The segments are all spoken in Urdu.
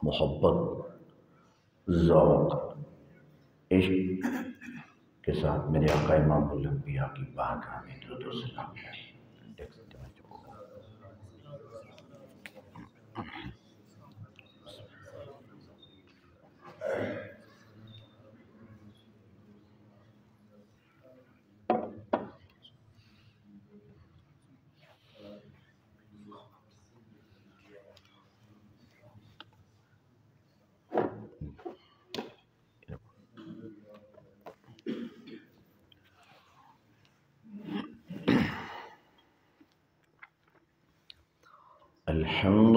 محبت، ذوق، عشق کے ساتھ میرے آقا امام الانبیاء کی بارگاہ میں درود و سلام ہے۔ الحمد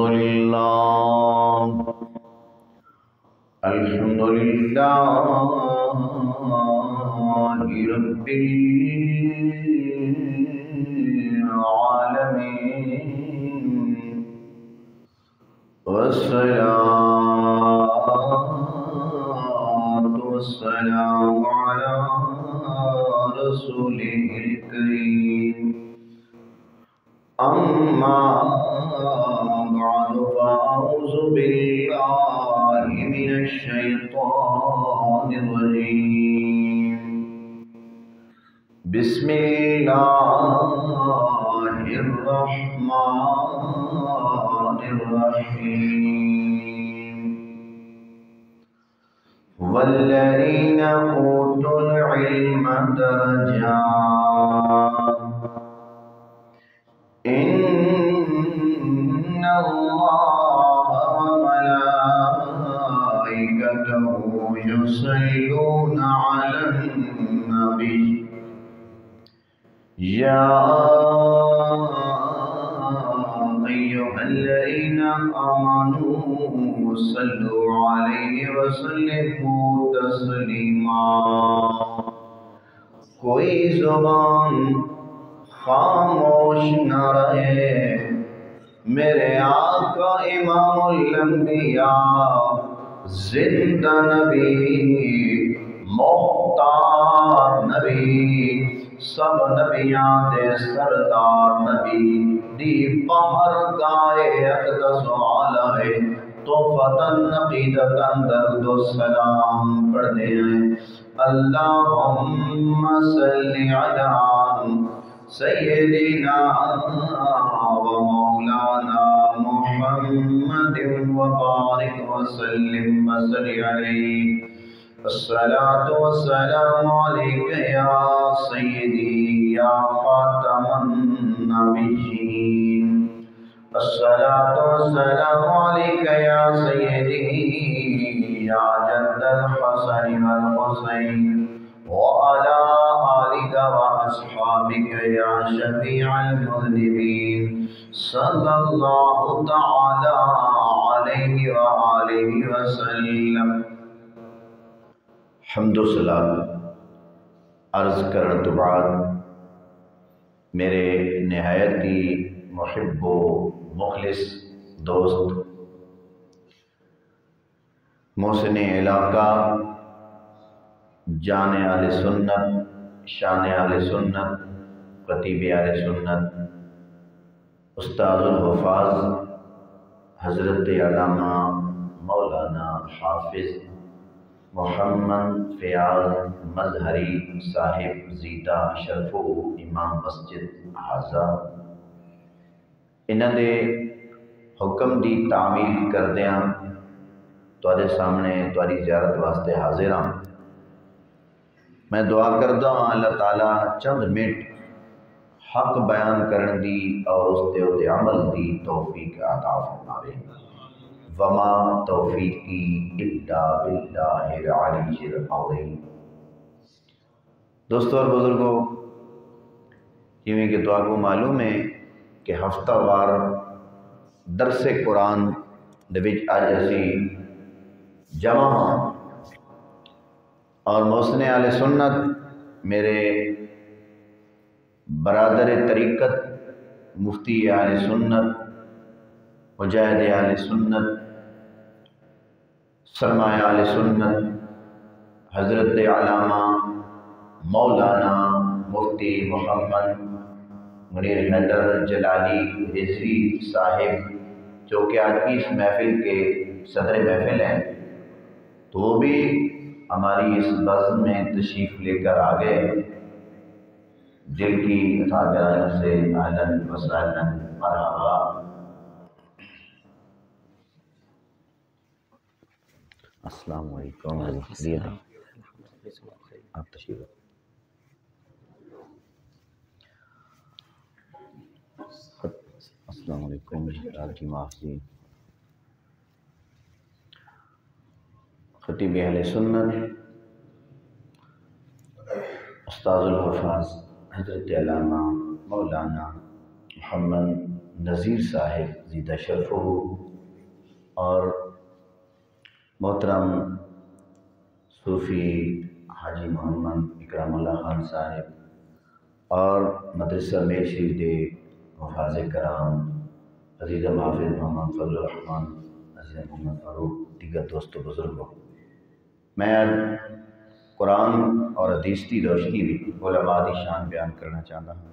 لله رب العالمين، والصلاة والسلام على رسوله الكريم، أما بعد فأعوذ بالله من الشيطان الرجيم. بسم الله الرحمن الرحيم. والذين أوتوا العلم درجات إن الله وملائكته يصلون على النبي يا أيها الذين آمنوا صلوا عليه وسلموا تسلیما. کوئی زبان خاموش نہ رہے، میرے آقا امام الانبیاء زندہ نبی، مختار نبی، سب نبیاں دے سردار نبی دی بہر گائے اقدس علیہ توفتن عقیدتن درد و سلام پڑھتے ہیں. اللہم صلی علی سیدنا و مولانا محمد وبارک وسلم وصلی علیہ. الصلاة والسلام علیک یا سیدی یا خاتم النبیین. الصلاة والسلام علیک یا سیدی یا جد الحسن والحسین وعلى آلك وأصحابك يا شفيع المذنبين صلى الله تعالى عليه وآله وسلم. حمد و صلاۃ عرض کرنے تو بعد میرے نہایت ہی محب و مخلص دوست محسن علاقہ، جان اہل سنت، شان اہل سنت، خطیب اہل سنت، استاد الحفاظ حضرت علامہ مولانا حافظ محمد فیاض مظہری صاحب زیدہ شرفو امام مسجد حاضر، انہاں دے حکم دی تعمیل کردیاں تواڈے سامنے تواڈی زیارت واسطے حاضر ہاں. میں دعا کرتا ہوں اللہ تعالیٰ چند منٹ حق بیان کرن دی اور اس تے عمل دی توفیق عطا فرماوے. وما توفیقی الا باللہ العلی العظیم. دوستو اور بزرگوں، کیونکہ کہ تو آپ کو معلوم ہے کہ ہفتہ وار درس قرآن دے وچ اج اسی جمع ہاں اور محسن اہل سنت میرے برادر طریقت مفتی اہل سنت مجاہد اہل سنت سرمایہ اہل سنت حضرت علامہ مولانا مفتی محمد منیر حیدر جلالی رضوی صاحب، جو کہ آج کی اس محفل کے صدر محفل ہیں، تو وہ بھی ہماری اس بزم میں تشریف لے کر آ گئے۔ دل کی اتحاد سے اہلاً و سہلاً مرحبا۔ السلام علیکم، آپ تشریف رکھیں۔ السلام علیکم، آپ کی معافی۔ خطیب اہل سنت استاذ الحفاظ حضرت علامہ مولانا محمد نذیر صاحب زیدہ شرفہ اور محترم صوفی حاجی محمد اکرام اللہ خان صاحب اور مدرسہ میر شریف دے حفاظ کرام عزیز محافظ محمد فضل الرحمن، عزیز محمد فاروق، دیگر دوست و بزرگوں، میں آج قرآن اور حدیث کی روشنی بھی علماء کی شان بیان کرنا چاہتا ہوں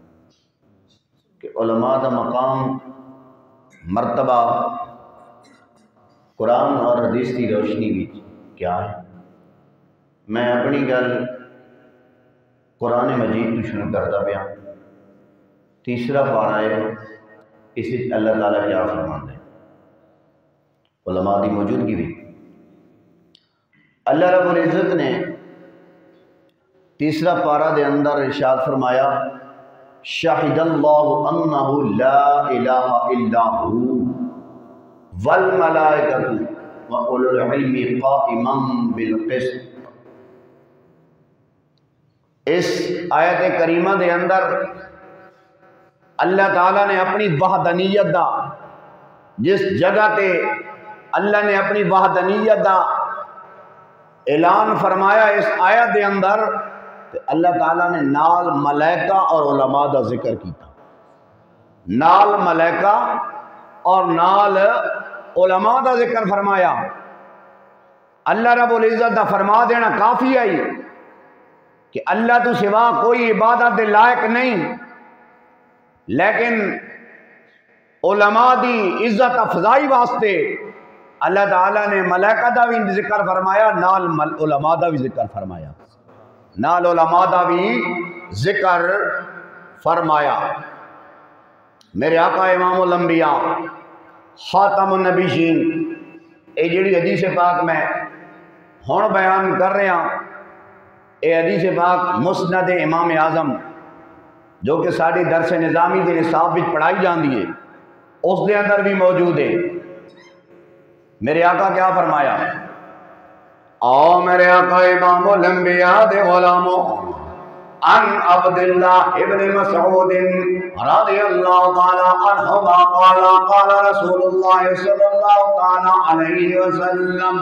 کہ علماء کا مقام مرتبہ قرآن اور حدیث کی روشنی بھی کیا ہے۔ میں اپنی گل قرآن مجید تو شروع کرتا پیا، تیسرا پارہ ہے، اس اللہ تعالیٰ کیا فرماتا ہے علماء کی موجودگی بھی۔ اللہ رب العزت نے تیسرا پارہ دے اندر ارشاد فرمایا، شاہد اللہ انہ لا الہ الا ہو والملائکۃ واولو العلم قائما بالقسط۔ اس آیت کریمہ دے اندر اللہ تعالیٰ نے اپنی وحدانیت دا، جس جگہ تے اللہ نے اپنی وحدانیت دا اعلان فرمایا اس آیت دے اندر، تو اللہ تعالیٰ نے نال ملائکہ اور علماء دا ذکر کیتا، نال ملائکہ اور نال علماء دا ذکر فرمایا۔ اللہ رب العزت دا فرما دینا کافی ہے کہ اللہ تو سوا کوئی عبادت دے لائق نہیں، لیکن علماء دی عزت افزائی واسطے اللہ تعالیٰ نے ملائکہ دا بھی ذکر فرمایا، نال علماء دا بھی ذکر فرمایا، نال علماء دا بھی ذکر فرمایا۔ میرے آقا امام الانبیاء خاتم النبیین، اے جڑی حدیث پاک میں ہن بیان کر رہا، اے حدیث پاک مسند امام اعظم جو کہ ساری درس نظامی دے نصاب وچ پڑھائی جاندی ہے، اس دے اندر بھی موجود ہے۔ میرے آقا کیا فرمایا؟ آؤ میرے آقا امام الانبیاء دے غلاموں، عن عبداللہ ابن مسعود رضی اللہ تعالی عنہ قال قال رسول اللہ صلی اللہ تعالی علیہ وسلم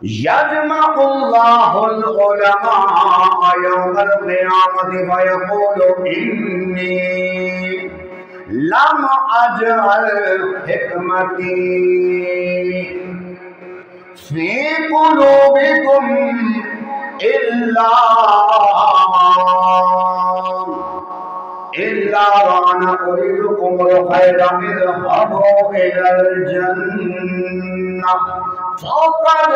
یجمع اللہ العلماء یوم القیامت فیقول انی لم اجعل حکمتی فی قلوبکم الا وانا اريدكم الخير اذهبوا الى الجنة فقد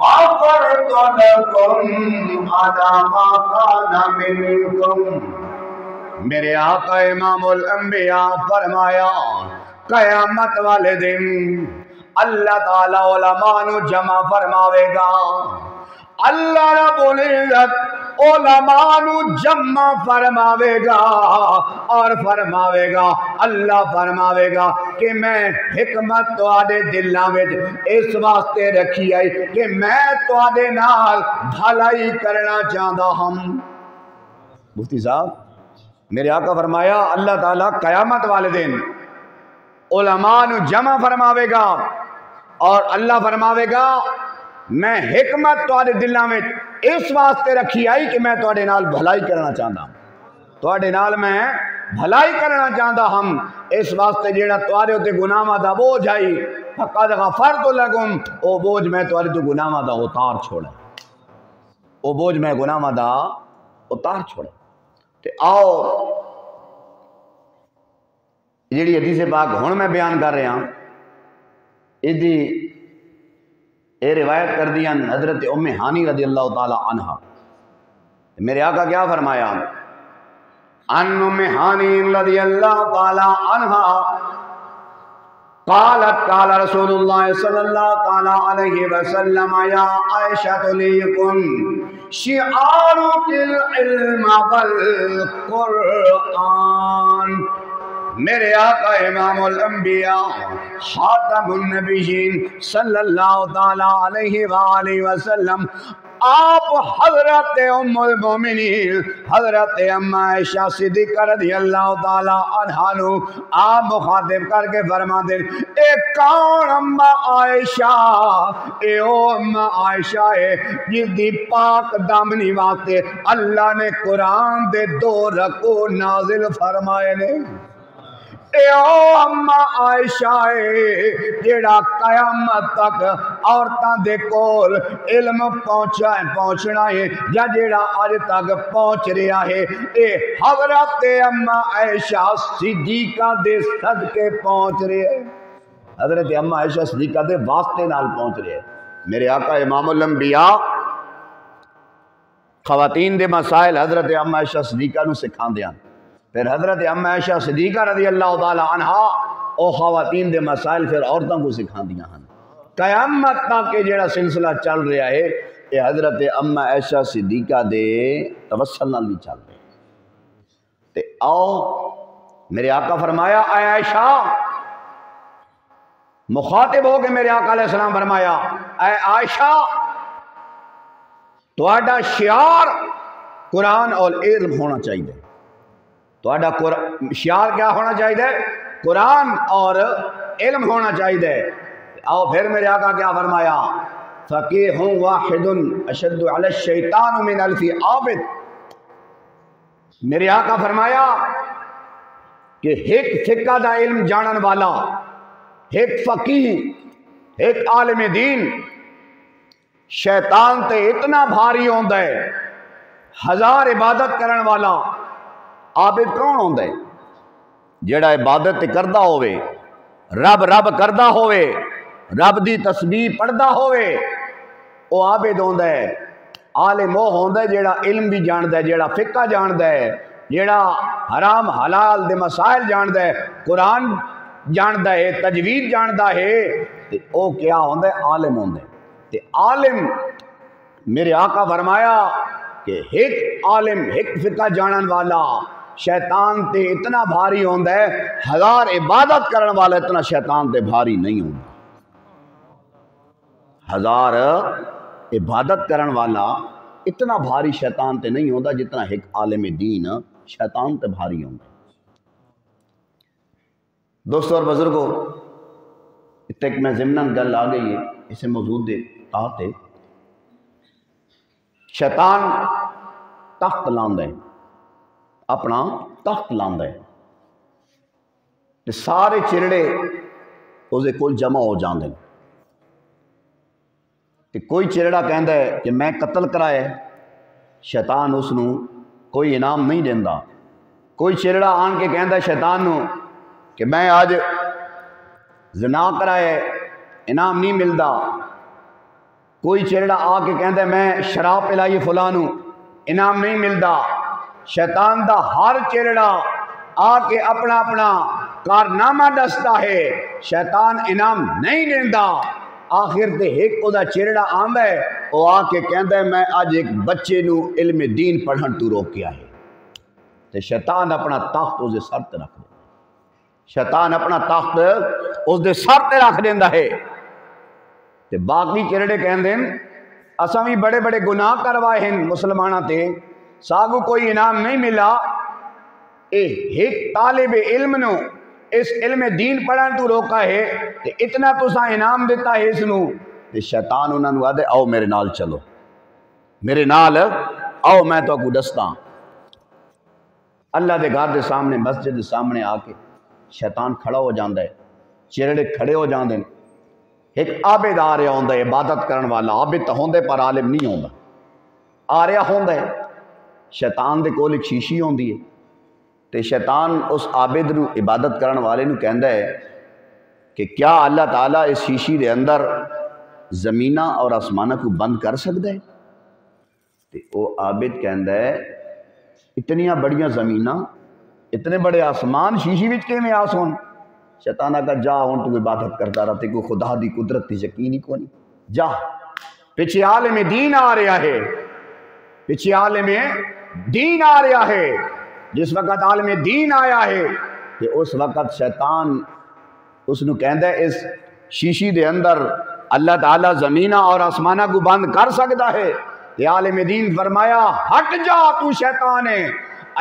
غفرت لكم على ما كان منكم۔ میرے آقا امام الانبیاء فرمایا قیامت والے دن اللہ تعالی علماء نو جمع فرماوے گا، اللہ رب العزت علماء نو جمع فرماوے گا اور فرماوے گا، اللہ فرماوے گا کہ میں حکمت تواڈے دلاں وچ اس واسطے رکھی ہے کہ میں تواڈے نال بھلائی کرنا چاہتا ہوں۔ مفتی صاحب میرے آقا فرمایا اللہ تعالیٰ قیامت والے دن علماء نو جمع فرماوے گا اور اللہ فرماوے گا میں حکمت تواڈے دلاں وچ اس واسطے رکھی آئی کہ میں تواڈے نال بھلائی کرنا چاہتا ہوں، تواڈے نال میں بھلائی کرنا چاہتا ہوں، اس واسطے جیڑا تواڈے تے گناہاں دا بوجھ آئی فقد غفرت لکم، او بوجھ میں تواڈے تو گناہاں دا اتار چھوڑا، او بوجھ میں گناہاں دا اتار چھوڑا۔ تے آؤ جیڑی حدیث پاک ہن میں بیان کر رہا ہوں، ادھی اے روایت کر دیا حضرت ام ہانی رضی اللہ تعالی عنہ. میرے آقا کیا فرمایا؟ ان ام ہانی رضی اللہ تعالی عنہ قالت قال رسول اللہ صلی اللہ تعالی علیہ وسلم یا عائشہ لیکن شعارک العلم والقرآن. میرے آقا امام الانبیاء خاتم النبیین صلی اللہ تعالی علیہ وآلہ وسلم آپ حضرت ام المومنین حضرت ام عائشہ صدیقہ رضی اللہ تعالی عنہا نو آپ مخاطب کر کے فرما دیں اے کون ام عائشہ؟ اے او ام عائشہ ہے جس دی پاک دامنی واسطے اللہ نے قرآن دے 2 رکوع نازل فرمائے نے. اے او اما عائشہ ہے جیڑا قیامت تک عورتاں دے کول علم پہنچنا ہے یا جیڑا آج تک پہنچ رہا ہے اے حضرت اما عائشہ صدیقہ دے صدقے پہنچ رہے ہیں. حضرت اما عائشہ صدیقہ دے واسطے نال پہنچ رہے ہیں. میرے آقا امام الانبیاء خواتین دے مسائل حضرت اما عائشہ صدیقہ نو سکھان دیاں. پھر حضرت ام عائشہ صدیقہ رضی اللہ تعالی عنہ او خواتین دے مسائل پھر عورتوں کو سکھان دیا ہیں. قیامت تک جیڑا سلسلہ چل رہا ہے یہ حضرت ام عائشہ صدیقہ دے توسل نال بھی چل رہا ہے. تے آؤ میرے آقا فرمایا اے عائشہ مخاطب ہو کے میرے آقا علیہ السلام فرمایا اے عائشہ تہاڈا شعار قرآن اور علم ہونا چاہیے. تہاڈا شعار کیا ہونا چاہیے؟ قرآن اور علم ہونا چاہیے. آؤ پھر میرے آقا کیا فرمایا فقیہ واحد اشد علی الشیطان من الف عابد. میرے آقا فرمایا کہ ایک فقہ دا علم جانن والا ایک فقیہ ایک عالم دین شیطان تے اتنا بھاری ہوندا ہے. 1000 عبادت کرن والا عابد کون ہوندا ہے؟ جیڑا عبادت کردہ ہوئے رب رب کردہ ہوئے رب دی تسبیح پڑھدا ہوئے او عابد ہوندا ہے. عالم وہ ہوندا ہے جیڑا علم بھی جاندا ہے جیڑا فقہ جاندا ہے جیڑا حرام حلال دے مسائل جاندا ہے قرآن جاندا ہے تجوید جاندا ہے تے او کیا ہوندا ہے؟ عالم ہوندا ہے. تے عالم میرے آقا فرمایا کہ ایک عالم ایک فقہ جانن والا شیطان تے اتنا بھاری ہوندا ہے 1000 عبادت کرن والا اتنا شیطان تے بھاری نہیں ہوندا. 1000 عبادت کرن والا اتنا بھاری شیطان تے نہیں ہوندا جتنا ایک عالم دین شیطان تے بھاری ہوندا. دوستو اور بزرگوں اتک میں ضمناً گل آ گئی ہے اسے موجود دے تحت شیطان تخت لاندا ہے اپنا تخت لاندا ہے تے سارے چرڑے اس دے کول جمع ہو جاندے ہیں. تے کوئی چرڑا کہندا ہے کہ میں قتل کرایا ہے شیطان اس نو کوئی انعام نہیں دیندا. کوئی چرڑا آن کے کہندا ہے شیطان نو کہ میں آج زنا کرایا ہے انعام نہیں ملدا. کوئی چرڑا آ کے کہندا ہے میں شراب پلائی فلاں نو انعام نہیں ملدا. شیطان دا ہر چرڑا آ کے اپنا اپنا کارنامہ دستا ہے شیطان انعام نہیں دیندا. آخر تے ایک او دا چرڑا آندا ہے او آ کے کہندا ہے میں آج ایک بچے نو علم دین پڑھن تو روکیا ہے تے شیطان اپنا تخت اس دے سر تے رکھ دیندا. شیطان اپنا تخت اس دے سر تے رکھ دیندا ہے تے باقی چرڑے کہندے ہیں اساں بھی بڑے بڑے گناہ کروائے ہیں مسلماناں تے ساگو کوئی انعام نہیں ملا. ایک طالب علم نو اس علم دین پڑھن تو روکا ہے تے اتنا تساں انعام دیتا ہے اس نو تے شیطان انہاں نو آدے آؤ میرے نال چلو میرے نال آؤ میں تو کو دستا. اللہ دے گھر دے سامنے مسجد دے سامنے آ کے شیطان کھڑا ہو جاندا ہے چرڑے کھڑے ہو جاندے ہیں. ایک عابد آ رہا ہوندا ہے عبادت کرن والا عابد تو ہوندے پر عالم نہیں ہوندا. آ رہا ہوندا ہے شیطان دے کول ایک شیشی ہوندی ہے تے شیطان اس عابد نو عبادت کرن والے نو کہندا ہے کہ کیا اللہ تعالیٰ اس شیشی دے اندر زمینہ اور آسمانہ کو بند کر سکتا ہے؟ تو وہ عابد کہندا ہے اتنیاں بڑیاں زمینہ اتنے بڑے آسمان شیشی وچ کیویں آ سون؟ شیطان آکھا جا ہن تو عبادت کرتا رہا تے کوئی خدا دی قدرت تے یقین ہی کوئی جا پیچھے عالم دین آ رہا ہے، پیچھے عالم دین آ رہا ہے۔ جس وقت عالم دین آیا ہے کہ اس وقت شیطان اس نو کہندا ہے اس شیشی دے اندر اللہ تعالیٰ زمینہ اور آسمانہ کو بند کر سکتا ہے۔ کہ عالم دین فرمایا ہٹ جا تو شیطان ہے،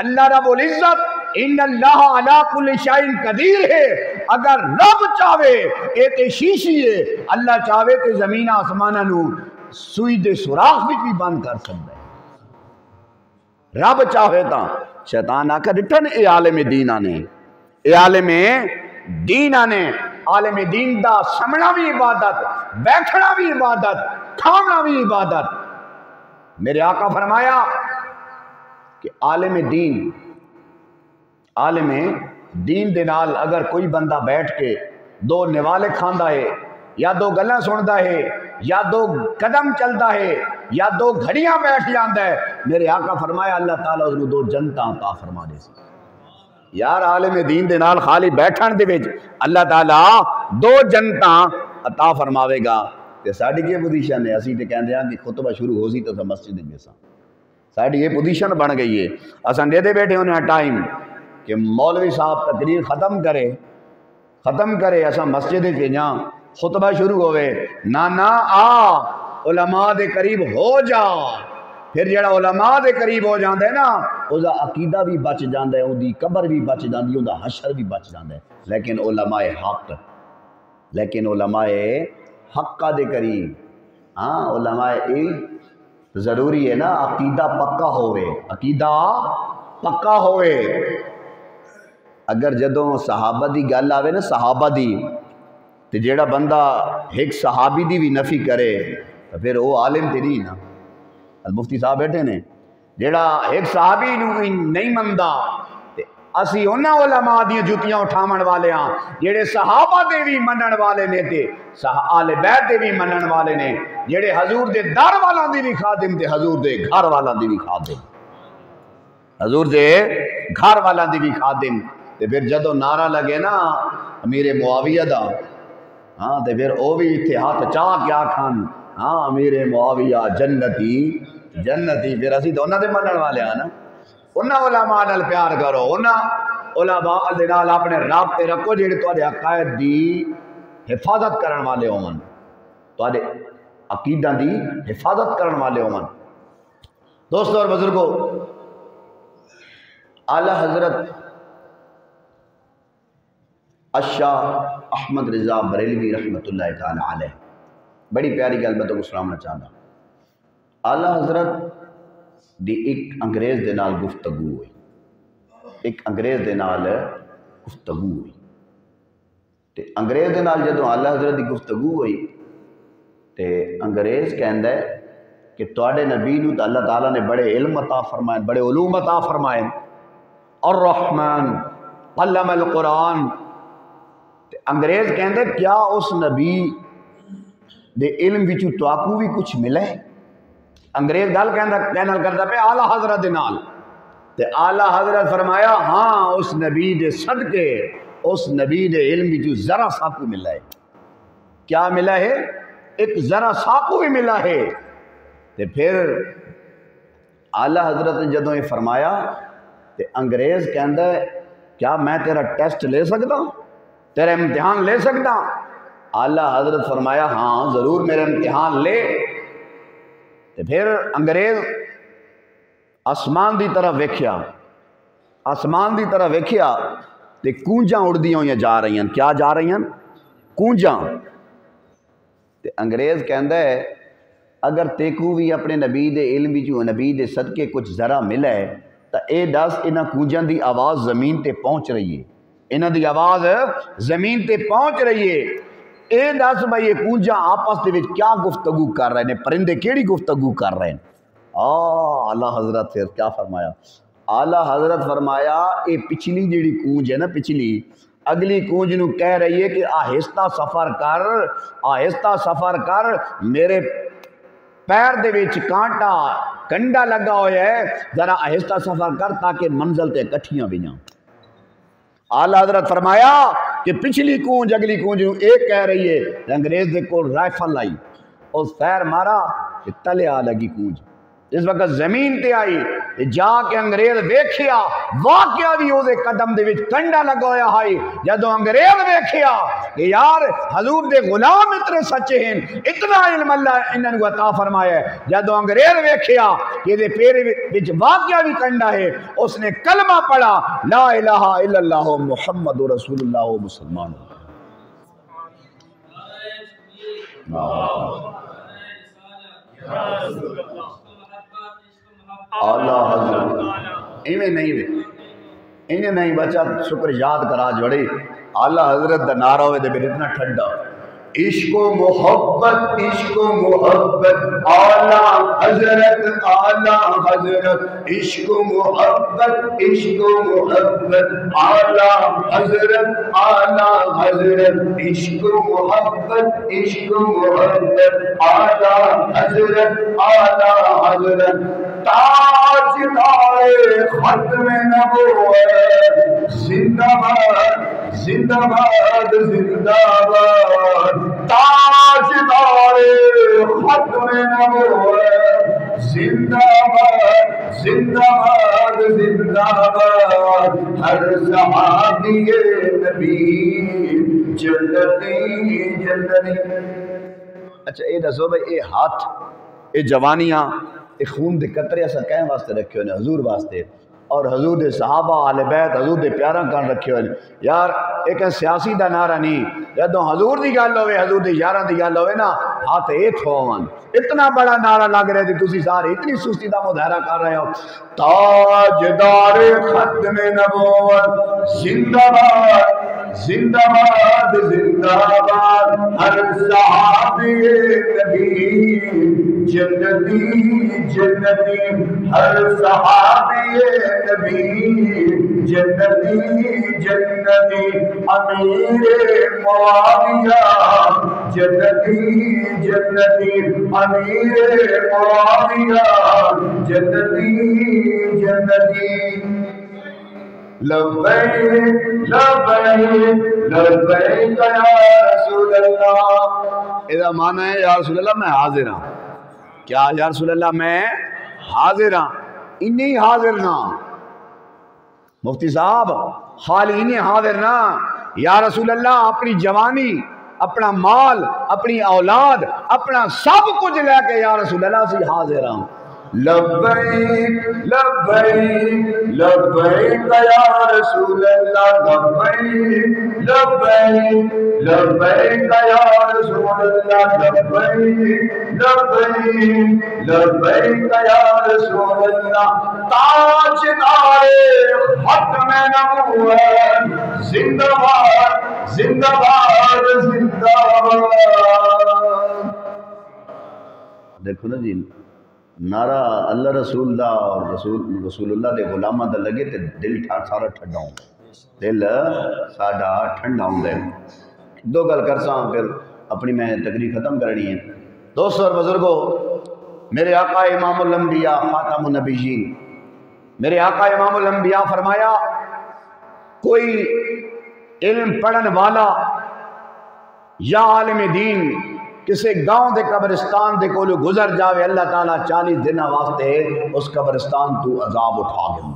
اللہ رب العزت ان اللہ علی کل شیء قدیر ہے، اگر رب چاہے اے تے شیشی ہے، اللہ چاہے تے زمین آسمانہ نو سوئی دے سوراخ بھی بند کر سکتا ہے، رب چاہے تا۔ شیطان آکھا ڈٹھن اے عالم دین آنے، اے عالم دین آنے، عالم دین دا سمنا بھی عبادت، بیٹھنا بھی عبادت، کھانا بھی عبادت۔ میرے آقا فرمایا کہ عالم دین دے نال اگر کوئی بندہ بیٹھ کے دو نوالے کھاندا ہے یا دو گلاں سندا ہے یا دو قدم چلدا ہے یا دو گھڑیاں بیٹھ جاندا ہے، میرے آقا فرمایا اللہ تعالیٰ اس کو دو جنتاں عطا فرما دے سی۔ یار عالم دین دے نال خالی بیٹھن دے وچ اللہ تعالیٰ دو جنتاں عطا فرماوے گا۔ تے ساڈی کی پوزیشن ہے، اسی تے کہندے ہاں کہ خطبہ شروع ہو سی تو مسجد وچ بیساں، ساڈی یہ پوزیشن بن گئی ہے۔ اساں دے بیٹھے ہونے ٹائم کہ مولوی صاحب تقریر ختم کرے اساں مسجد وچ جاں خطبہ شروع ہوئے، نانا آ علماء دے قریب ہو جا۔ پھر جڑا علماء دے قریب ہو جاندا ہے نا اس دا عقیدہ بھی بچ جاندا ہے، اودی قبر بھی بچ جاندی، اوندا حشر بھی بچ جاندا ہے۔ لیکن علماء حق دے قریب، ہاں علماء ضروری ہے نا عقیدہ پکا ہوئے۔ اگر جدوں صحابہ دی گل آوے نا صحابہ دی تے جیڑا بندہ ایک صحابی دی بھی نفی کرے تو پھر وہ عالم تے نہیں نا۔ المفتی صاحب بیٹھے نے جیڑا ایک صحابی نو نہیں مندا تے اسی انہاں علماء دی جوتیاں اٹھاون والے ہاں جیڑے صحابہ دے بھی منن والے نے تے اہل بیت دے بھی منن والے نے، جیڑے حضور دے در والاں دی بھی خادم تے حضور دے گھر والاں دی بھی خادم، حضور دے گھر والاں دی بھی خادم۔ تے پھر جدوں نعرہ لگے نا امیر معاویہ دا، ہاں تے پھر او بھی اتھے ہاتھ چاہ کیا کھان، ہاں امیر معاویہ جنتی، پھر اسی تو انہاں دے منن والے ہاں نا۔ انہاں علماء نال پیار کرو، انہاں علماء دے نال اپنے رابطے رکھو جڑے تواڈے عقائد دی حفاظت کرن والے ہون، تواڈے عقیدہ دی حفاظت کرن والے ہون۔ دوستو اور بزرگو، اعلی حضرت الشاہ احمد رضا بریلوی رحمۃ اللہ تعالی علیہ بڑی پیاری گل میں تو سنانا چاہتا۔ اعلی حضرت دی ایک انگریز دے نال گفتگو ہوئی، تے انگریز دے نال جدوں اعلی حضرت دی گفتگو ہوئی تے انگریز کہندا ہے کہ تواڈے نبی نو تے اللہ تعالیٰ نے بڑے علم عطا فرمائے، بڑے علوم عطا فرمائے، الرحمن علم القرآن۔ تے انگریز کہندا کیا اس نبی دے علم وچوں تواکو بھی کچھ ملا ہے؟ انگریز گل کہنا کردا پہ اعلی حضرت دے نال، تے اعلی حضرت فرمایا ہاں اس نبی دے صدقے اس نبی دے علم وچوں ذرا ساکو ملا ہے۔ کیا ملا ہے؟ ایک ذرا ساکو بھی ملا ہے۔ تے پھر اعلی حضرت نے جدوں یہ فرمایا تے انگریز کہندا ہے کیا میں تیرا ٹیسٹ لے سکتا ہوں، تیرا امتحان لے سکتا؟ اعلی حضرت فرمایا ہاں ضرور میرا امتحان لے۔ تے پھر انگریز آسمان دی طرف ویکھیا تے کونجاں اڑدیاں ہوئیاں جا رہی ہیں۔ کیا جا رہی ہیں؟ کونجاں۔ تے انگریز کہندا ہے اگر تیکو بھی اپنے نبی دے علم وچوں نبی دے صدقے کچھ ذرا ملا ہے تو اے دس انہاں کونجاں دی آواز زمین تے پہنچ رہی ہے، انہاں دی آواز زمین تے پہنچ رہی ہے، اے دس بھائی یہ کونجاں آپس دے وچ کیا گفتگو کر رہے ہیں، پرندے کیڑی گفتگو کر رہے ہیں؟ اعلیٰ حضرت پھر کیا فرمایا؟ اعلیٰ حضرت فرمایا اے پچھلی جیڑی کونج ہے نا، پچھلی اگلی کونج نو کہہ رہی ہے کہ آہستہ سفر کر میرے پیر دے وچ کانٹا کنڈا لگا ہوا ہے، ذرا آہستہ سفر کر تاکہ منزل تے کٹھیاں بھی جاؤں۔ اعلیٰ حضرت فرمایا کہ پچھلی کونج اگلی کونج نو ایک کہہ رہی ہے، انگریز دے کول رائفل آئی اور فیر مارا کہ تلے آ لگی کونج، اس وقت زمین تے آئی جا کے انگریز ویکھیا واقعہ بھی وہ قدم دے وچ کنڈا لگا ہویا ہے۔ جدو انگریز ویکھیا کہ یار حضور دے غلام اتنے سچے ہیں، اتنا علم اللہ انہوں نے عطا فرمایا ہے، جدو انگریز ویکھیا کہ دے پیر وچ واقعہ بھی کنڈا ہے، اس نے کلمہ پڑھا لا الہ الا اللہ محمد رسول اللہ مسلمان۔ اعلیٰ حضرت انہیں نہیں بچہ شکر یاد کرا جوڑی اعلیٰ حضرت دا نعرہ ہوئے دے پھر اتنا ٹھنڈا عشق و محبت اعلیٰ حضرت عشق و محبت اعلیٰ حضرت عشق و محبت اعلیٰ حضرت تاجدار ختم نبوت زندہ باد زندہ باد زندہ باد، تاجدار ختم نبوت زندہ باد زندہ باد زندہ باد، ہر صحابی نبی جنتی جنتی۔ اچھا اے دسو بھائی اے ہاتھ اے جوانیاں اے خون دے قطرے اسا کہیں واسطے رکھے ہوئے حضور واسطے اور حضور دے صحابہ اہل بیت حضور دے پیاراں کان رکھے ہوئے یار ایک سیاسی دا نعرہ نہیں، جدو حضور دی گل ہوئے حضور دے یاراں دی گل ہوئے نا ہاتھ اے تھوان اتنا بڑا نعرہ لگ رہے تھے تسی سارے اتنی سستی دا مظاہرہ کر رہے ہو۔ تاجدار ختم نبوت زندہ باد زندہ باد زندہ باد، ہر صحابی نبی جنتی جنتی، ہر صحابی نبی جنتی جنتی، امیر معاویہ جنتی جنتی، امیر معاویہ جنتی جنتی۔ لبیک لبیک لبیک یا رسول اللہ، اذا معنی ہے یا رسول اللہ میں حاضر ہوں، کیا یا رسول اللہ میں حاضر ہوں، انہی حاضر نہ مفتی صاحب خالی انہیں حاضر نہ، یا رسول اللہ اپنی جوانی اپنا مال اپنی اولاد اپنا سب کچھ لے کے یا رسول اللہ سے حاضر ہوں۔ لبیک لبیک لبیک یا رسول اللہ، لبیک لبیک لبیک یا رسول اللہ، لبیک لبیک لبیک یا رسول اللہ، تاجدار ختم نبوت زندہ باد زندہ باد زندہ باد۔ دیکھو نا جی نعرہ اللہ رسول دا اور رسول اللہ دے غلامہ دا لگے تے دل سارا ٹھنڈا ہوں، دل ساڈا ٹھنڈا ہوں دے۔ دو گل کرساں پھر اپنی میں تقریر ختم کرنی ہے۔ دوستو اور بزرگوں، میرے آقا امام الانبیاء خاتم النبیین، میرے آقا امام الانبیاء فرمایا کوئی علم پڑھن والا یا عالم دین کسی گاؤں دے قبرستان دے کولو گزر جاوے اللہ تعالیٰ 40 دن واسطے اس قبرستان تو عذاب اٹھا گئے۔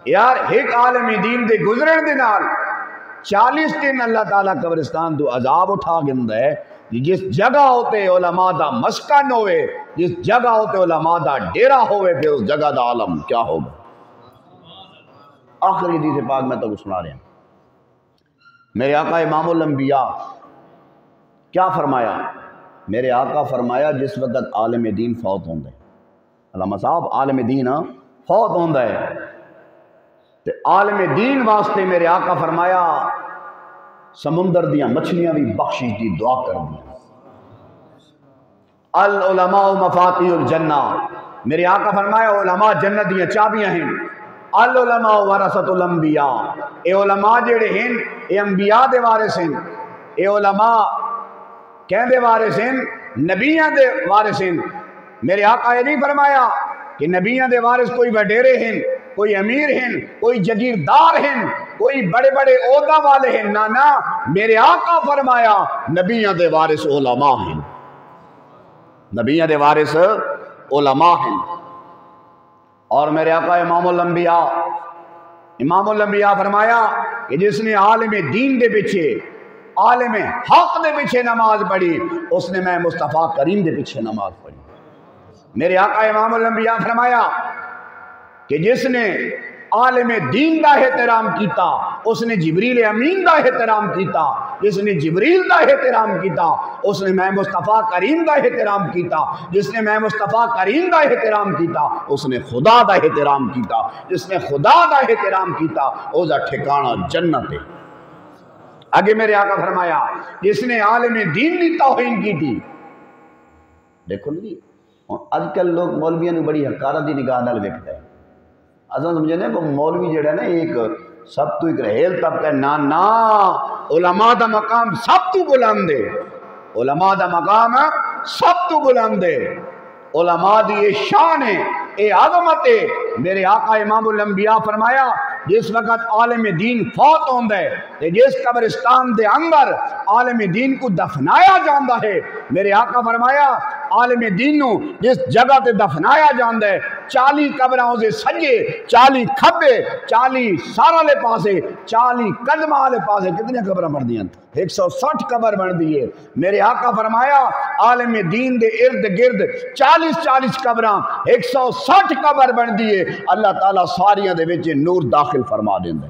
یار ایک عالم دین دے گزرن دے نال 40 دن اللہ تعالیٰ قبرستان تو عذاب اٹھا گئے۔ جس جگہ ہوتے علماء دا مسکن ہوئے، جس جگہ ہوتے علماء دا ڈیرا ہوئے، پھر اس جگہ دا عالم کیا ہوگا۔ آخری حدیث پاک میں تو سنا رہے ہیں، میرے آقا امام الانبیاء کیا فرمایا؟ میرے آقا فرمایا جس وقت عالم دین فوت ہوندے، علامہ صاحب عالم دین فوت ہوندہ ہے تے عالم دین واسطے میرے آقا فرمایا سمندر دیاں مچھلیاں بھی بخشش دی دعا کر دیا۔ العلماء مفاتیح الجنہ، میرے آقا فرمایا علماء جنت دیاں چابیاں ہیں، العلماء ورثۃ الانبیاء، اے علماء جڑے ہیں اے انبیاء دے وارث ہیں، اے علماء کہندے وارث ہیں، نبیاں دے وارث ہیں۔ میرے آقا یہ نہیں فرمایا کہ نبیاں دے وارث کوئی وڈیرے ہیں، کوئی امیر ہیں، کوئی جگیردار ہیں، کوئی بڑے بڑے عہدہ والے ہیں، نہ میرے آقا فرمایا نبیاں دے وارث علماء ہیں، نبیاں دے وارث علماء ہیں۔ اور میرے آقا امام الانبیاء فرمایا کہ جس نے عالم دین دے پیچھے، عالم حق دے پیچھے نماز پڑھی، اس نے میں مصطفیٰ کریم دے پیچھے نماز پڑھی۔ میرے آقا امام الانبیاء فرمایا کہ جس نے عالم دین دا احترام کیتا، اس نے جبریل امین دا احترام کیتا، جس نے جبریل دا احترام کیتا اس نے میں مصطفیٰ کریم دا احترام کیتا، جس نے میں مصطفیٰ کریم دا احترام کیتا اس نے خدا دا احترام کیتا، جس نے خدا دا احترام کیتا او دا ٹھکانہ جنت ہے۔ آگے میرے آقا فرمایا جس نے عالم دین دی توہین کی تھی، دیکھو نہیں آج کل لوگ مولویوں نے بڑی حقارت دی نگاہ نال ویکھدے ہیں۔ اصل سمجھے نا کہ مولوی جڑا نا ایک سب تو ایک رہیل طبقہ، نا علماء دا مقام سب تو بلند ہے، علماء دا مقام سب تو بلند ہے، علماء دی یہ شان ہے، اے عظمت ہے۔ میرے آقا امام الانبیاء فرمایا جس وقت عالم دین فوت ہوندہ ہے تے جس قبرستان دے اندر عالم دین کو دفنایا جاندہ ہے، میرے آقا فرمایا عالم دین نو جس جگہ تے دفنایا جاندہ ہے 40 قبراں سے سجے، 40 کھبے، 40 سارا لے پاسے، 40 قدمہ لے پاسے، کتنے قبراں بن دیاں؟ 160 قبر بن دیئے۔ میرے آقا فرمایا عالم دین دے ارد گرد 40 قبراں 160 قبر بن دیئے، اللہ تعالیٰ ساریاں دے وچ نور داخل فرما دیندے،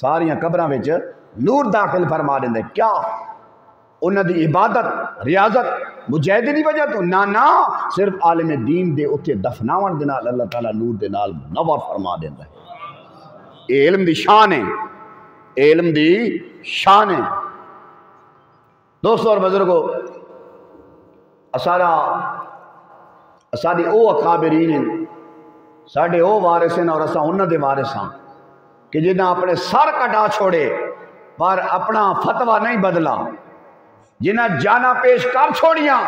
ساریاں قبراں وچ نور داخل فرما دیندے۔ کیا انہاں دی عبادت ریاضت مجاہدے دی وجہ تو نہ صرف عالم دین دے اتھے دفناون دے نال اللہ تعالیٰ نور دے نال منور فرما دیندے۔ اے علم دی شان ہے، اے علم دی شان ہے۔ دوستو اور بزرگو، ساڈے او اکابرین ہیں، ساڈے او وارث ہیں اور اساں انہاں دے وارث ہاں کہ جنہاں اپنے سر کٹا چھوڑے پر اپنا فتویٰ نہیں بدلا، جنہاں جانا پیش کر چھوڑیاں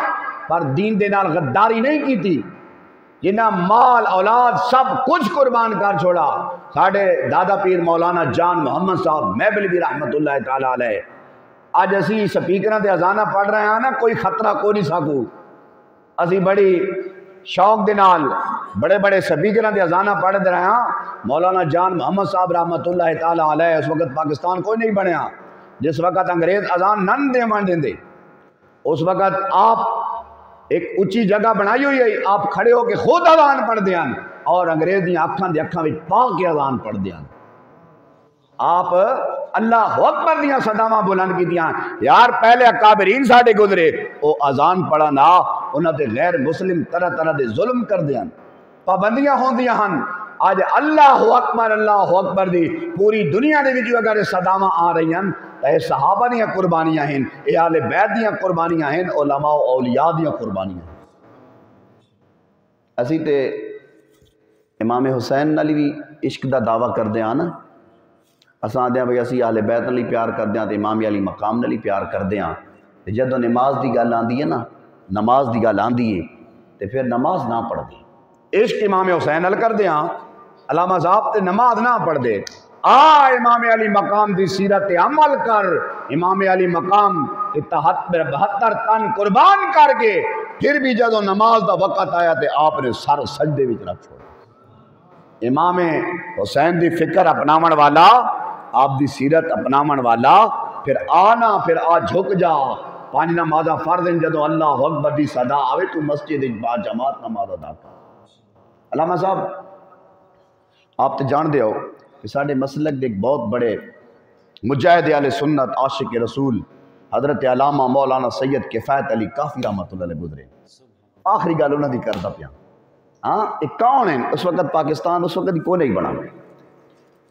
پر دین دے نال غداری نہیں کی تھی، جنہاں مال اولاد سب کچھ قربان کر چھوڑا۔ ساڑھے دادا پیر مولانا جان محمد صاحب محبلوی رحمت اللہ تعالیٰ علیہ، آج اسی سپیکران دے ازانہ پڑھ رہے ہیں نا، کوئی خطرہ کو نہیں ساکو، اسی بڑی شوق دے نال بڑے بڑے سپیکران دے ازانہ پڑھ دے رہے ہیں۔ مولانا جان محمد صاحب رحمت اللہ تعالیٰ علیہ اس وقت پاکستان کوئی نہیں بنیا، جس وقت انگریز اذان نن دے من دیں دے، اس وقت آپ ایک اچھی جگہ بنائی ہوئی ہے، آپ کھڑے ہو کے خود اذان پڑھ دیاں اور انگریز دی آنکھاں دی آنکھاں وچ پا کے اذان پڑھ دیاں، آپ اللہ اکبر دیاں صداواں بلند کی دیاں۔ یار پہلے اکابرین ساڈے گزرے او اذان پڑھا نہ انہاں تے غیر مسلم طرح طرح دے ظلم کر دیاں، پابندیاں ہوندیاں ہن۔ آج اللہ اکبر دی پوری دنیا دے وچ اگر صداواں آ رہی ہیں اے صحابہ دیاں قربانیاں ہیں، اے اہل بیت دیاں قربانیاں ہیں، علماء و اولیاء دیاں قربانیاں ہیں۔ اسی تے امام حسین نال بھی عشق دا دعویٰ کردے ہاں نا، اساں آدھے ہیں بھئی اسی اہل بیت نال پیار کردے ہاں تے امام علی مقام نال پیار کردے ہاں، تے جدوں نماز دی گل آندی ہے نا، نماز دی گل آندی ہے تے پھر نماز نہ پڑھ دے، عشق امام حسین نال کردے ہاں، علامہ صاحب تے نماز نہ پڑھ دے، امام علی مقام دی سیرت عمل کر، امام علی مقام 72 تن قربان کر کے پھر بھی جدو نماز دا وقت آیا تے آپ نے سر سجدے وچ رکھ چھوڑا۔ امام حسین دی فکر اپناون والا، آپ دی سیرت اپناون والا، پھر آ جھک جا، 5 نمازاں فرض ہیں، جدو اللہ اکبر دی صدا آوے تو مسجد با جماعت نماز ادا کر۔ علامہ صاحب آپ تے جان دے ہو کہ ساڑھے مسلک دے ایک بہت بڑے مجاہد اہل سنت عاشق رسول حضرت علامہ مولانا سید کفایت علی کافی رحمت اللہ علیہ گزرے، آخری گل انہوں نے کرتا پیا۔ ہاں ایک کون ہیں اس وقت پاکستان اس وقت کو نہیں بنا،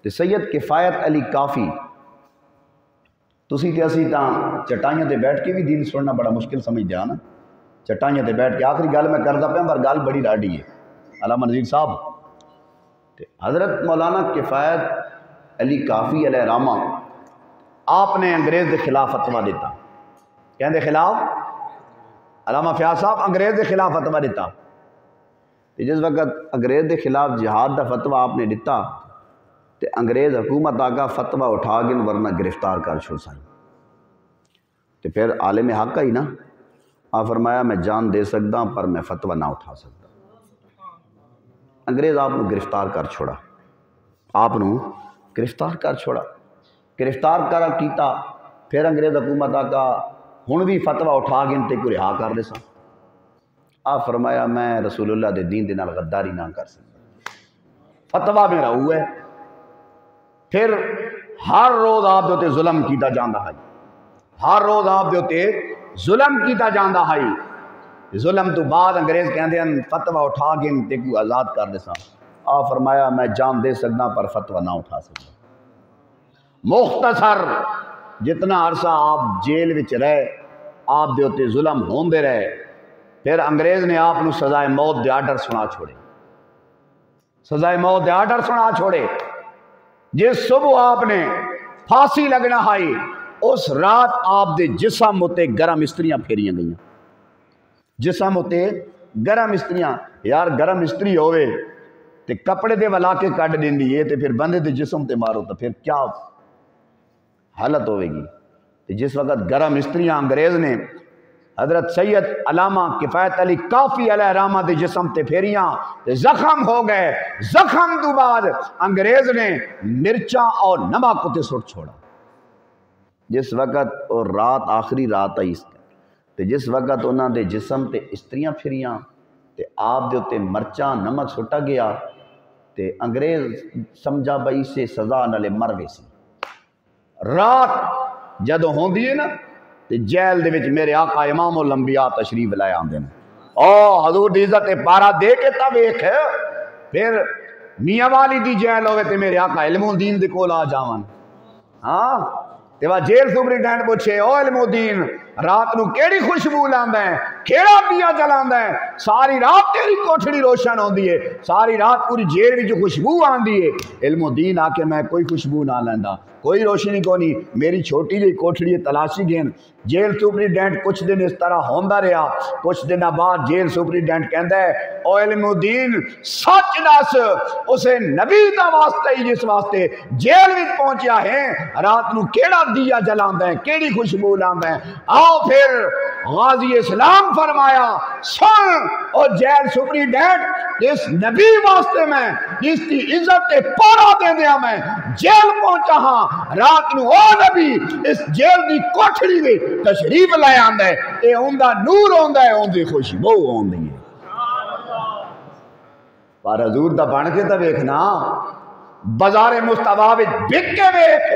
تے سید کفایت علی کافی، تسی تے اسی تاں چٹائیاں تے بیٹھ کے بھی دین سننا بڑا مشکل سمجھ دیا نا، چٹائیاں تے بیٹھ کے آخری گل میں کرتا پیا پر گل بڑی راڈی ہے۔ علامہ نذیر صاحب حضرت مولانا کفایت علی کافی علیہ رحمہ آپ نے انگریز دے خلاف فتویٰ دیتا. کہندے خلاف علامہ فیاض صاحب انگریز دے خلاف فتویٰ دیتا. جس وقت انگریز دے خلاف جہاد دا فتویٰ آپ نے دیتا تے انگریز حکومت آگا فتویٰ اٹھا گن ورنہ گرفتار کر چھوڑ سائیں. تو پھر عالم حق ہی نا آپ فرمایا میں جان دے سکتا پر میں فتویٰ نہ اٹھا سکتا. انگریز آپ نے گرفتار کر چھوڑا. آپ نے گرفتار کر چھوڑا. گرفتار کر کیتا پھر انگریز حکومت آگا ہن بھی فتویٰ اٹھا گن تے کو رہا کر دے سا. آپ فرمایا میں رسول اللہ دے دین دے نال غداری نہ کر سکتا. فتویٰ میرا ہوا ہے. پھر ہر روز آپ دے تے ظلم کیتا جاندا ہے. ہر روز آپ دے تے ظلم کیتا جاندا ہے. ظلم تو بعد انگریز کہندے ہیں فتویٰ اٹھا گن تے کو آزاد کر دے سا. آپ فرمایا میں جان دے سکتا پر فتویٰ نہ اٹھا سکتا. مختصر جتنا عرصہ آپ جیل وچ رہے آپ دے تے ظلم ہوندے رہے. پھر انگریز نے آپ نو سزائے موت دے آرڈر سنا چھوڑے. سزائے موت دے آرڈر سنا چھوڑے. جس صبح آپ نے پھانسی لگنا ہے اس رات آپ دے جسم اتے گرم استریاں پھیریاں گئیاں. جسم اتے گرم استریاں. یار گرم استری ہوئے تے کپڑے دے ولا کے کٹ دیندی ہے تے پھر بندے دے جسم تے مارو تو پھر کیا حالت ہوئے گی. جس وقت گرم استریاں انگریز نے حضرت سید علامہ کفایت علی کافی علیہ رحمہ دے جسم تے پھیریاں زخم ہو گئے. زخم تو بعد انگریز نے مرچاں اور نمک تے سٹ چھوڑا. جس وقت اور رات آخری رات آئی تے جس وقت انہاں دے جسم تے استریاں پھیریاں تے آپ دے تے مرچاں نمک سٹا گیا تے انگریز سمجھا بھائی سے سزا نالے مر گئے سی. رات جدوں ہوندی ہے نا تے جیل دے وچ میرے آقا امام الانبیاء تشریف لائے آندے نے. او حضور دی عزت پارا دے کے تا ویکھ. پھر میاں والی دی جیل ہوئے تے میرے آقا علم الدین دے کول آ جاون. ہاں تے وا جیل سپرنٹینڈنٹ پوچھے او علم الدین رات نو کیڑی خوشبو لاندا ہے کیڑا دیا جلاندا ہے. ساری رات تیری کوٹھڑی روشن ہوندی ہے. ساری رات پوری جیل وچ خوشبو آندی ہے. علم الدین آ کے میں کوئی خوشبو نہ لیندا کوئی روشنی کو نہیں. میری چھوٹی جی کوٹھڑی تلاشی گین. جیل سپرنٹینڈنٹ کچھ دن اس طرح ہوندا رہا. کچھ دن بعد جیل سپرنٹینڈنٹ کہندا ہے او علم الدین سچ دس اسے نبی دا واسطہ ہی جس واسطے جیل وچ پہنچیا ہے رات نو کیڑا دیا جلاندا ہے کیڑی خوشبو لاندا ہے. آؤ پھر غازی اسلام فرمایا سن او جیل سپرنٹینڈنٹ اس نبی واسطے میں جس کی عزت تے پورا دے دیا میں جیل پہنچا ہاں رات نو او نبی اس جیل دی کوٹھڑی وچ تشریف لے آندا ہے. اے اوندا نور ہوندا ہے اوندی خوشبو ہوندی ہے. پر حضور دا بن کے تے ویکھنا بازار مصطفیٰ وچ بک کے ویکھ.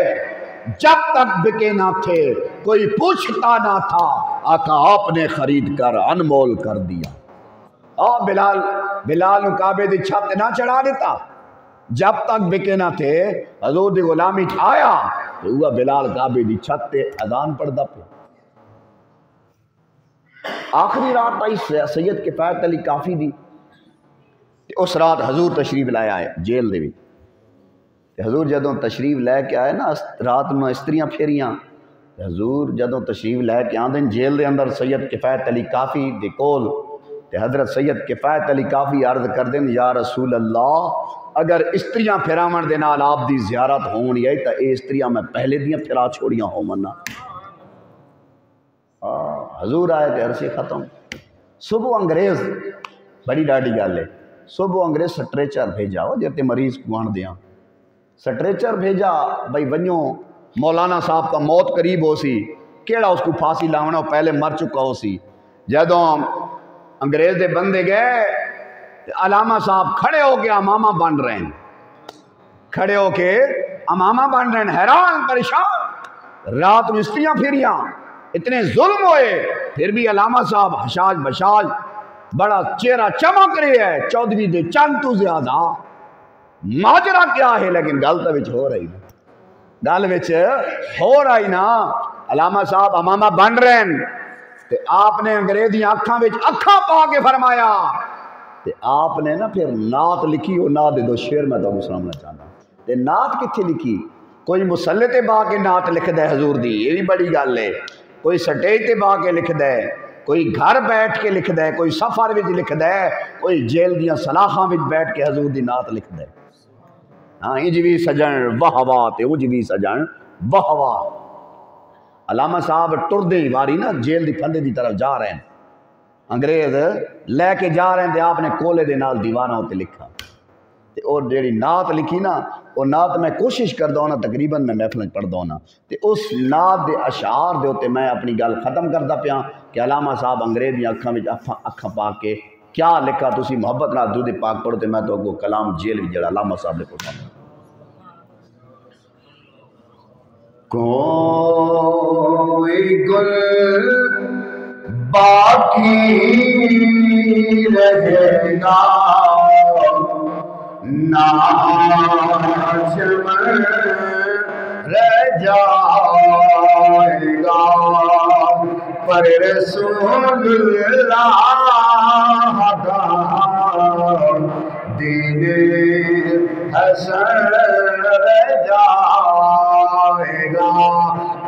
جب تک بکے نہ تھے کوئی پوچھتا نہ تھا آقا آپ نے خرید کر انمول کر دیا. بلال نو کعبے دی چھت نہ چڑھا دیتا. جب تک بکے نہ تھے حضور دی غلامی آیا تو ہوا بلال کعبے دی چھت تے اذان پڑھدا پیا. آخری رات آئی سید کفایت علی کافی دی. اس رات حضور تشریف لائے آئے جیل دے وچ. حضور جدوں تشریف لے کے آئے نا رات نو استریاں پھیریاں. حضور جدوں تشریف لے کے آندے جیل دے اندر سید کفایت علی کافی دے کول تے حضرت سید کفایت علی کافی عرض کر دیں یا رسول اللہ اگر استریاں پھراون دے نال آپ دی زیارت ہونی ہے تے اے استریاں میں پہلے دیاں پھرا چھوڑیاں ہومن. حضور آئے تے عرصے ختم. صبح انگریز بڑی ڈاڈی گل ہے. صبح انگریز سٹریچر بھیجا ہو جتے مریض کو آن دیاں سٹریچر بھیجا بھائی ونیو مولانا صاحب کا موت قریب ہو سی کیڑا اس کو پھانسی لاونا پہلے مر چکا ہو سی. جدوں انگریز دے بندے گئے علامہ صاحب کھڑے ہو کے امامہ بن رہے ہیں. کھڑے ہو کے امامہ بن رہے ہیں حیران پریشان. رات میں استریاں پھریاں اتنے ظلم ہوئے پھر بھی علامہ صاحب حشاج بشاج بڑا چہرہ چمک رہے ہے. چودھویں دے چند تو زیادہ ماجرا کیا ہے لیکن گل تو وچ ہو رہی نا. گل وچ ہو رہی نا. علامہ صاحب امامہ بن رہے ہیں تے آپ نے انگریزی اکھاں وچ اکھاں پا کے فرمایا تے آپ نے نا پھر نعت لکھی، وہ نعت دے دو شعر میں تو سنانا چاہتا تے نعت کتنے لکھی؟ کوئی مسلے تے با کے نعت لکھ دے حضور دی، یہ بھی بڑی گل ہے، کوئی سٹیج تے با کے لکھ دے، کوئی گھر بیٹھ کے لکھ دے، کوئی سفر وچ لکھ دے، کوئی جیل دیاں سلاخاں وچ بیٹھ کے حضور دی نعت لکھ دے۔ ہاں انج بھی سجن واہ واہ تے انج بھی سجن واہ واہ۔ علامہ صاحب ٹردے ہی واری نا جیل دی پھندے دی طرف جا رہے ہیں، انگریز لے کے جا رہے ہیں تے آپ نے کولے دے نال دیواراں تے لکھا تے اور جیڑی نعت لکھی نا، وہ نعت میں کوشش کردا ہوں نا، تقریباً میں محفل پڑھدا ہوں نا، تے اس نعت دے اشعار دے اوتے میں اپنی گل ختم کردا پیا کہ علامہ صاحب انگریز دی اکھاں وچ اکھاں پا کے کیا لکھا، تسی محبت نال درود پاک پڑھو تے میں تو اگوں کلام جیل وچ جڑا علامہ صاحب نے پڑھا۔ کوئی گل باقی رہے گا ناچ میں رہ جائے گا، پر رسول اللہ کا دین حسن رہ جائے گا۔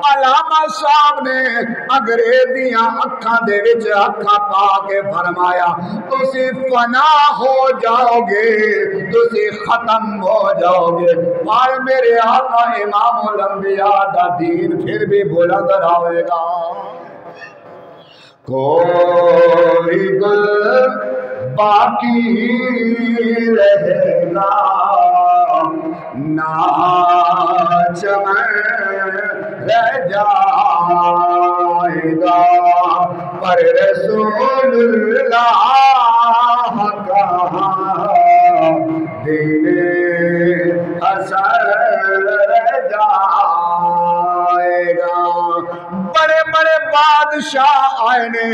علامہ صاحب نے انگریزیاں اکھاں دے وچ اکھاں پا کے فرمایا تسی فنا ہو جاؤ گے، تسی ختم ہو جاؤ گے، پر میرے آقا امام الانبیاء دا دین پھر بھی بلند رہے گا۔ کوئی گل باقی رہے گا ناچ میں رہ جائے گا، پر رسول اللہ کا دین حسن رہ جائے گا۔ بڑے بڑے بادشاہ آئے نے،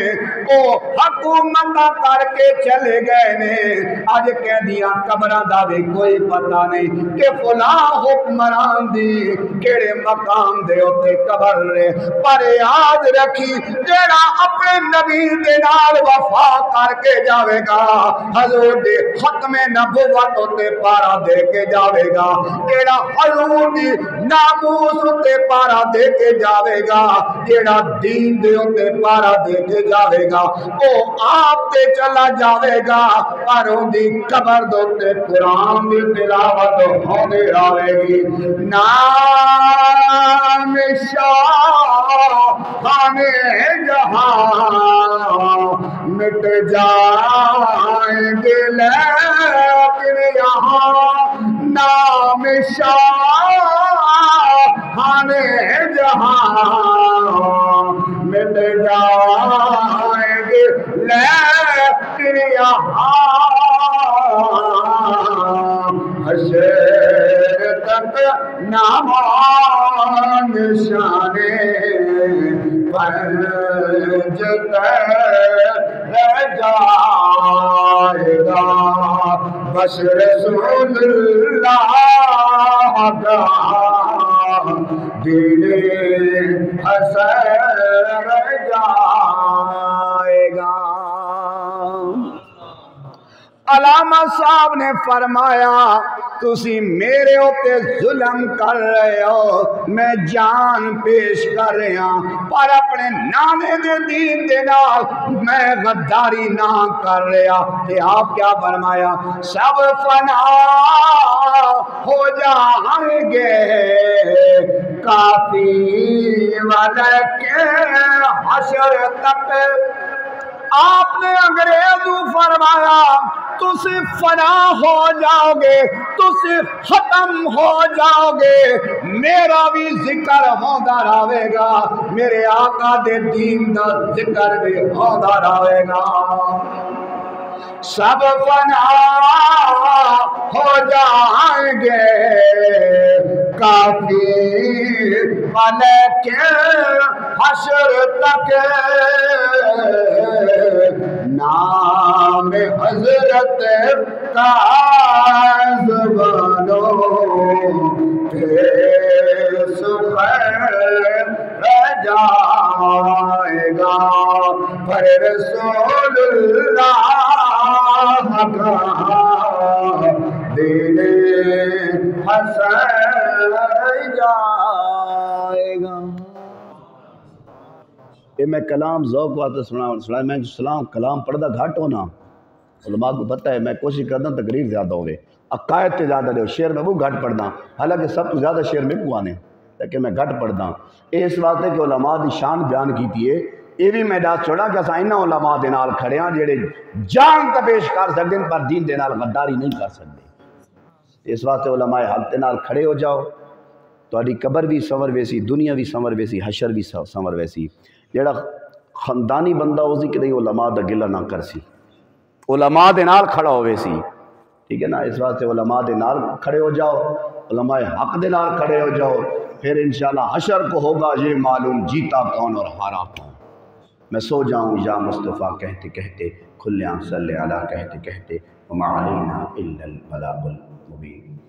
وہ حکومت کر کے چلے گئے نے، اج کہندیاں قبراں دا بھی کوئی پتہ نہیں کہ فلاں حکمران دی کیڑے مقام دے اوتے قبر نے، پر یاد رکھی جیڑا اپنے نبی دے نال وفا کر کے جاوے گا، حضور دے ختم نبوت اوتے پارا دے کے جاوے گا، جیڑا حضور دی ناموس اوتے پارا دے کے جاوے گا، جیڑا دین دے اوتے پارا دے کے جاوے گا، وہ آپ تے چلا جاوے گا، پر ان دی قبر دے اوتے قرآن دی تلاوت ہوندی رہے گی۔ نام شاہان جہاں مٹ جائیں گے لیکن یہاں نام شاہان جہاں مٹ جائیں گے لیکن یہاں حشر تک نامان نشانے پنج رہ جائے گا، بس رسول اللہ کا دین حسن رہ جائے گا۔ علامہ صاحب نے فرمایا تسی میرے اوپر ظلم کر رہے ہو، میں جان پیش کر رہا، پر اپنے نانے دے دین دے نال میں غداری نہ کر رہا۔ کہ آپ کیا فرمایا؟ سب فنا ہو جائیں گے کافی ولیکن حشر تک۔ آپ نے انگریزوں فرمایا تسی فنا ہو جاؤ گے، تسی ختم ہو جاؤ گے، میرا بھی ذکر ہوندا رہے گا، میرے آقا دے دین دا ذکر بھی ہوندا رہے گا۔ سب فنا ہو جائیں گے کافی ولیکن حشر تک نام حضرت کا زبانوں پہ سخن رہ جائے گا پر رسول اللہ کا دین حسن جائے گا۔ یہ میں کلام ذوق واتا سنا میں سلام کلام پڑھدا گھٹ ہونا علماء کو پتہ ہے، میں کوشش کرتا ہوں تقریر زیادہ ہوئے، عقائد تے زیادہ دے، شعر میں وہ گھٹ پڑھدا، حالانکہ سب تو زیادہ شعر میں کو آنے لیکن میں گھٹ پڑھدا۔ اس واسطے کہ علماء دی شان بیان کیتی ہے، یہ بھی میں دس چھوڑا کہ اساں انہاں علماء دے نال کھڑے ہاں جڑے جان تے پیش کر سکدے پر دین دے نال غداری نہیں کر سکدے۔ اس واسطے علماء حق دے نال کھڑے ہو جاؤ، تہاڈی قبر بھی سنور ویسی، دنیا بھی سنور ویسی، حشر بھی سنور ویسی۔ جڑا خاندانی بندہ اسی کہ علماء دا گلہ نہ کرسی، علماء دے نال کھڑا ہوئے سی، ٹھیک ہے نا؟ اس واسطے علماء دے نال کھڑے ہو جاؤ، علماء حق دے نال کھڑے ہو جاؤ، پھر انشاءاللہ حشر کو ہوگا یہ معلوم جیتا کون اور ہارا کون۔ میں سو جاؤں یا مصطفیٰ کہتے کہتے، کھلے آنکھ صلی علی کہتے کہتے، وما علینا الا البلاغ المبین۔